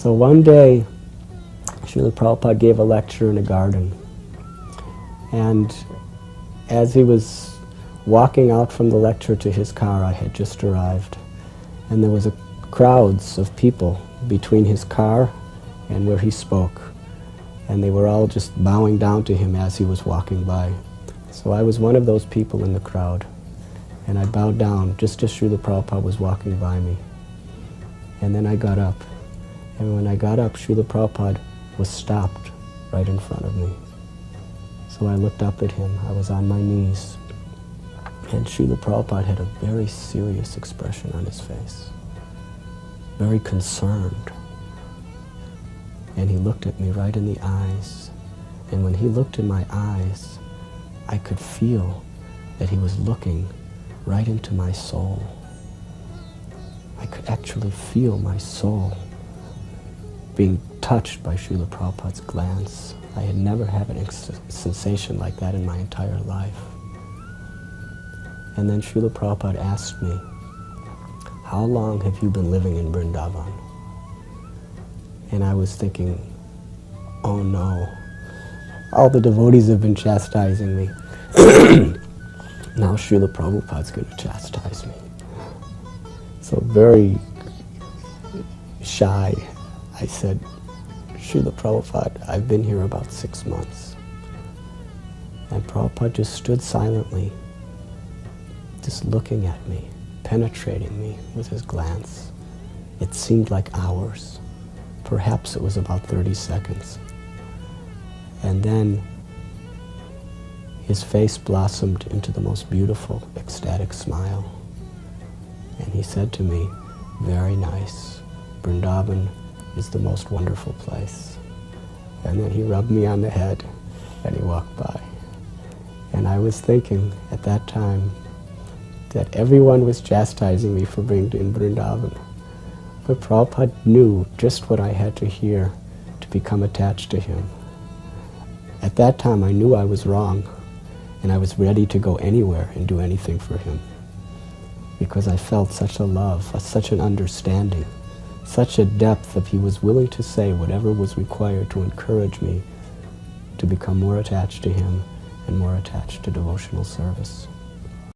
So one day, Srila Prabhupada gave a lecture in a garden. And as he was walking out from the lecture to his car, I had just arrived. And there was crowds of people between his car and where he spoke. And they were all just bowing down to him as he was walking by. So I was one of those people in the crowd. And I bowed down just as Srila Prabhupada was walking by me. And then I got up. And when I got up, Srila Prabhupada was stopped right in front of me. So I looked up at him. I was on my knees. And Srila Prabhupada had a very serious expression on his face. Very concerned. And he looked at me right in the eyes. And when he looked in my eyes, I could feel that he was looking right into my soul. I could actually feel my soul being touched by Srila Prabhupada's glance. I had never had a sensation like that in my entire life. And then Srila Prabhupada asked me, "How long have you been living in Vrindavan?" And I was thinking, oh no, all the devotees have been chastising me. Now Srila Prabhupada's going to chastise me. So very shy, I said, "Srila Prabhupada, I've been here about 6 months." And Prabhupada just stood silently, just looking at me, penetrating me with his glance. It seemed like hours. Perhaps it was about 30 seconds. And then his face blossomed into the most beautiful, ecstatic smile. And he said to me, "Very nice. Vrindavan is the most wonderful place." And then he rubbed me on the head and he walked by. And I was thinking at that time that everyone was chastising me for being in Vrindavan. But Prabhupada knew just what I had to hear to become attached to him. At that time I knew I was wrong, and I was ready to go anywhere and do anything for him. Because I felt such a love, such an understanding, such a depth that he was willing to say whatever was required to encourage me to become more attached to him and more attached to devotional service.